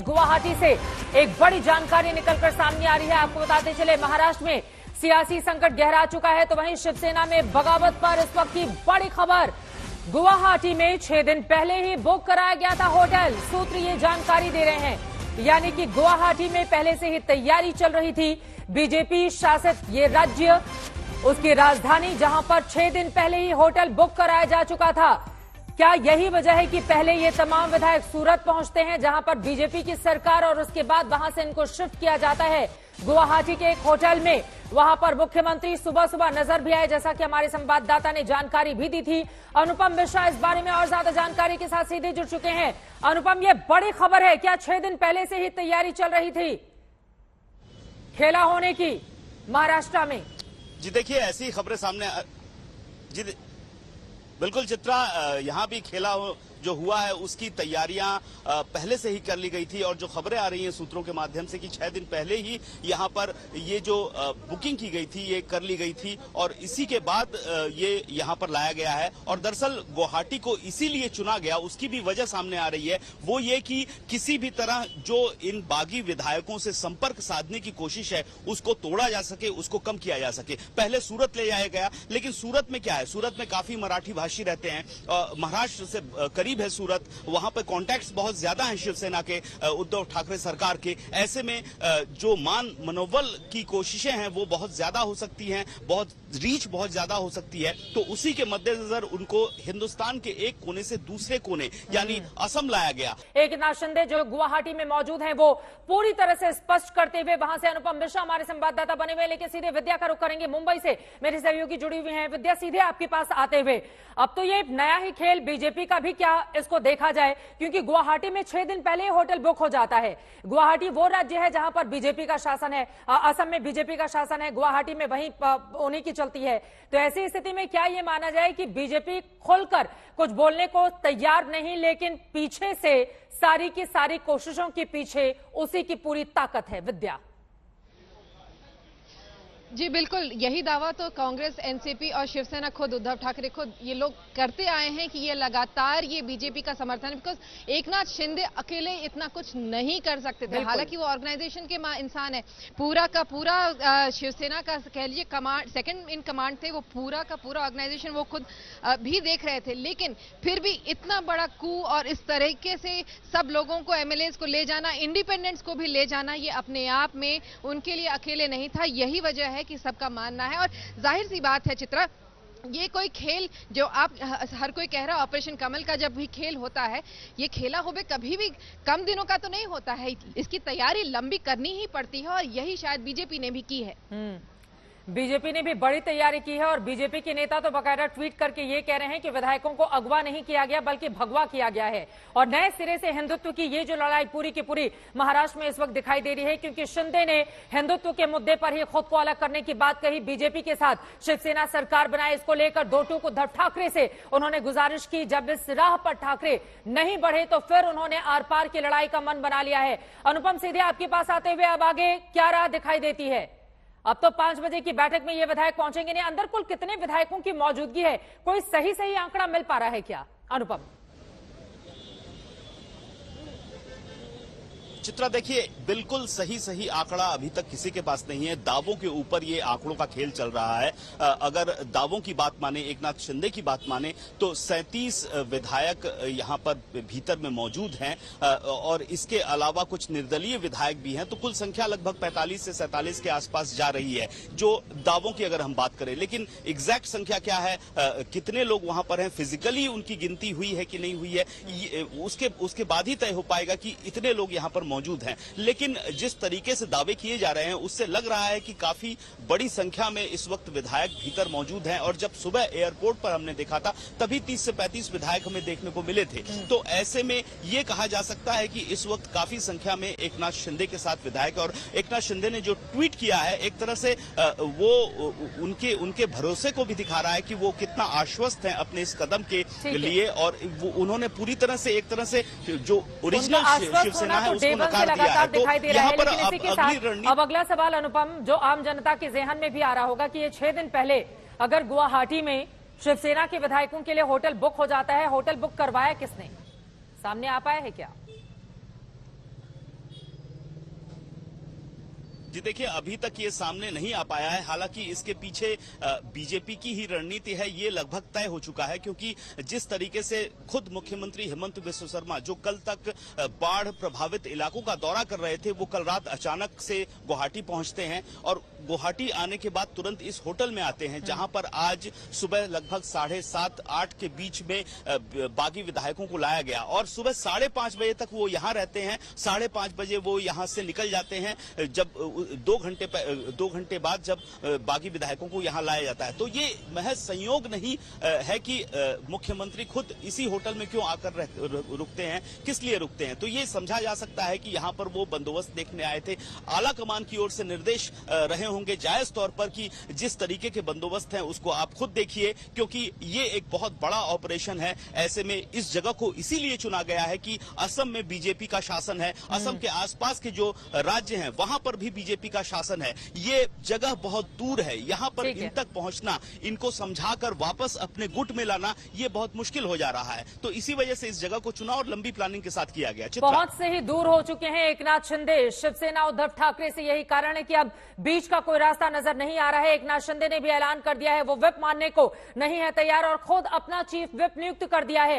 गुवाहाटी से एक बड़ी जानकारी निकलकर सामने आ रही है। आपको बताते चले, महाराष्ट्र में सियासी संकट गहरा चुका है, तो वहीं शिवसेना में बगावत पर इस वक्त की बड़ी खबर। गुवाहाटी में 6 दिन पहले ही बुक कराया गया था होटल। सूत्र ये जानकारी दे रहे हैं, यानी कि गुवाहाटी में पहले से ही तैयारी चल रही थी। बीजेपी शासित ये राज्य, उसकी राजधानी, जहां पर 6 दिन पहले ही होटल बुक कराया जा चुका था। क्या यही वजह है कि पहले ये तमाम विधायक सूरत पहुंचते हैं, जहां पर बीजेपी की सरकार, और उसके बाद वहां से इनको शिफ्ट किया जाता है गुवाहाटी के एक होटल में। वहां पर मुख्यमंत्री सुबह सुबह नजर भी आए, जैसा कि हमारे संवाददाता ने जानकारी भी दी थी। अनुपम मिश्रा इस बारे में और ज्यादा जानकारी के साथ सीधे जुड़ चुके हैं। अनुपम, ये बड़ी खबर है, क्या 6 दिन पहले से ही तैयारी चल रही थी खेला होने की महाराष्ट्र में? जी देखिए, ऐसी खबरें सामने जी बिल्कुल चित्रा, यहाँ भी खेला जो हुआ है उसकी तैयारियां पहले से ही कर ली गई थी, और जो खबरें आ रही हैं सूत्रों के माध्यम से कि 6 दिन पहले ही यहाँ पर ये जो बुकिंग की गई थी ये कर ली गई थी, और इसी के बाद ये यहाँ पर लाया गया है। और दरअसल गुवाहाटी को इसीलिए चुना गया, उसकी भी वजह सामने आ रही है, वो ये कि किसी भी तरह जो इन बागी विधायकों से संपर्क साधने की कोशिश है उसको तोड़ा जा सके, उसको कम किया जा सके। पहले सूरत ले जाया गया, लेकिन सूरत में क्या है, सूरत में काफी मराठी भाषी रहते हैं, महाराष्ट्र से करीब है सूरत, वहां पर कॉन्टैक्ट्स बहुत ज्यादा हैं शिवसेना के, उद्धव ठाकरे सरकार के। ऐसे में जो मान मनोबल की कोशिशें हैं वो बहुत ज्यादा हो सकती हैं, रीच बहुत ज्यादा हो सकती है। तो उसी के मद्देनजर उनको हिंदुस्तान के एक कोने से दूसरे कोने यानी असम लाया गया। एकनाथ शिंदे जो गुवाहाटी में मौजूद हैं, वो पूरी तरह से स्पष्ट करते हुए, वहां से अनुपम मिश्रा हमारे संवाददाता बने हुए, लेकिन सीधे विद्या का रुख करेंगे मुंबई से। मेरी सहयोगी जुड़ी हुई हैं। विद्या, सीधे आपके पास आते हुए, अब तो ये नया ही खेल बीजेपी का भी क्या इसको देखा जाए, क्योंकि गुवाहाटी में 6 दिन पहले होटल बुक हो जाता है। गुवाहाटी वो राज्य है जहां पर बीजेपी का शासन है, असम में बीजेपी का शासन है, गुवाहाटी में वहीं उन्हीं की चलती है। तो ऐसी स्थिति में क्या ये माना जाए कि बीजेपी खुलकर कुछ बोलने को तैयार नहीं, लेकिन पीछे से सारी की सारी कोशिशों के पीछे उसी की पूरी ताकत है? विद्या जी बिल्कुल, यही दावा तो कांग्रेस, एनसीपी और शिवसेना खुद उद्धव ठाकरे खुद ये लोग करते आए हैं कि ये लगातार ये बीजेपी का समर्थन है, बिकॉज एकनाथ शिंदे अकेले इतना कुछ नहीं कर सकते थे। हालांकि वो ऑर्गेनाइजेशन के इंसान है, पूरा का पूरा शिवसेना का कह लीजिए कमांड, सेकंड इन कमांड थे, वो पूरा का पूरा ऑर्गेनाइजेशन वो खुद भी देख रहे थे। लेकिन फिर भी इतना बड़ा कू और इस तरीके से सब लोगों को, एमएलएस को ले जाना, इंडिपेंडेंट्स को भी ले जाना, ये अपने आप में उनके लिए अकेले नहीं था। यही वजह है कि सबका मानना है। और जाहिर सी बात है चित्रा, ये कोई खेल जो आप हर कोई कह रहा है, ऑपरेशन कमल का जब भी खेल होता है, ये खेला होवे कभी भी कम दिनों का तो नहीं होता है, इसकी तैयारी लंबी करनी ही पड़ती है, और यही शायद बीजेपी ने भी की है। बीजेपी ने भी बड़ी तैयारी की है, और बीजेपी के नेता तो बकायदा ट्वीट करके ये कह रहे हैं कि विधायकों को अगवा नहीं किया गया बल्कि भगवा किया गया है। और नए सिरे से हिंदुत्व की ये जो लड़ाई पूरी की पूरी महाराष्ट्र में इस वक्त दिखाई दे रही है, क्योंकि शिंदे ने हिंदुत्व के मुद्दे पर ही खुद को अलग करने की बात कही। बीजेपी के साथ शिवसेना सरकार बनाए, इसको लेकर दो टूक उद्धव ठाकरे से उन्होंने गुजारिश की। जब इस राह पर ठाकरे नहीं बढ़े तो फिर उन्होंने आर पार की लड़ाई का मन बना लिया है। अनुपम, सीधे आपके पास आते हुए, अब आगे क्या राह दिखाई देती है? अब तो 5 बजे की बैठक में ये विधायक पहुंचेंगे नहीं, अंदर कुल कितने विधायकों की मौजूदगी है, कोई सही आंकड़ा मिल पा रहा है क्या अनुपम? चित्रा देखिए, बिल्कुल सही आंकड़ा अभी तक किसी के पास नहीं है। दावों के ऊपर ये आंकड़ों का खेल चल रहा है। अगर दावों की बात माने, एकनाथ शिंदे की बात माने, तो 37 विधायक यहां पर भीतर में मौजूद हैं, और इसके अलावा कुछ निर्दलीय विधायक भी हैं। तो कुल संख्या लगभग 45 से 47 के आसपास जा रही है, जो दावों की अगर हम बात करें। लेकिन एग्जैक्ट संख्या क्या है, कितने लोग वहां पर हैं, फिजिकली उनकी गिनती हुई है कि नहीं हुई है, उसके बाद ही तय हो पाएगा कि इतने लोग यहां पर मौजूद हैं। लेकिन जिस तरीके से दावे किए जा रहे हैं उससे लग रहा है कि काफी बड़ी संख्या में इस वक्त विधायक भीतर मौजूद हैं, और जब सुबह एयरपोर्ट पर हमने देखा था तभी 30 से 35 विधायक हमें देखने को मिले थे। तो ऐसे में यह कहा जा सकता है कि इस वक्त काफी संख्या में एकनाथ शिंदे के साथ विधायक, और एकनाथ शिंदे ने जो ट्वीट किया है एक तरह से वो उनके भरोसे को भी दिखा रहा है कि वो कितना आश्वस्त हैं अपने इस कदम के लिए, और उन्होंने पूरी तरह से एक तरह से जो ओरिजिनल शिवसेना है उसको लगातार दिखाई दे रहा है। लेकिन इसी के साथ अब अगला सवाल अनुपम, जो आम जनता के ज़हन में भी आ रहा होगा कि ये 6 दिन पहले अगर गुवाहाटी में शिवसेना के विधायकों के लिए होटल बुक हो जाता है, होटल बुक करवाया किसने, सामने आ पाया है क्या? जी देखिए, अभी तक ये सामने नहीं आ पाया है। हालांकि इसके पीछे बीजेपी की ही रणनीति है, ये लगभग तय हो चुका है, क्योंकि जिस तरीके से खुद मुख्यमंत्री हेमंत बिस्व शर्मा, जो कल तक बाढ़ प्रभावित इलाकों का दौरा कर रहे थे, वो कल रात अचानक से गुवाहाटी पहुंचते हैं और गुवाहाटी आने के बाद तुरंत इस होटल में आते हैं, जहां पर आज सुबह लगभग 7:30-8 के बीच में बागी विधायकों को लाया गया और सुबह 5:30 बजे तक वो यहां रहते हैं। 5:30 बजे वो यहां से निकल जाते हैं, जब 2 घंटे बाद जब बागी विधायकों को यहां लाया जाता है। तो ये महज संयोग नहीं है कि मुख्यमंत्री खुद इसी होटल में क्यों आकर रुकते हैं, किस लिए रुकते हैं। तो ये समझा जा सकता है कि यहां पर वो बंदोबस्त देखने आए थे। आला कमान की ओर से निर्देश रहे होंगे जायज तौर पर कि जिस तरीके के बंदोबस्त हैं उसको आप खुद देखिए, क्योंकि ये एक बहुत बड़ा ऑपरेशन है। ऐसे में इस जगह को इसीलिए चुना गया है कि असम में बीजेपी का शासन है, असम के आसपास के जो राज्य हैं वहां पर भी बीजेपी का शासन है। ये जगह बहुत दूर है, यहाँ पर इन तक पहुंचना, इनको समझाकर वापस अपने गुट में लाना, ये बहुत मुश्किल हो जा रहा है। तो इसी वजह से इस जगह को चुना और लंबी प्लानिंग के साथ किया गया। बहुत से ही दूर हो चुके हैं एकनाथ शिंदे। शिवसेना उद्धव ठाकरे से यही कारण है कि अब बीच का कोई रास्ता नजर नहीं आ रहा है। एकनाथ शिंदे ने भी ऐलान कर दिया है वो व्हिप मानने को नहीं है तैयार और खुद अपना चीफ व्हिप नियुक्त कर दिया है।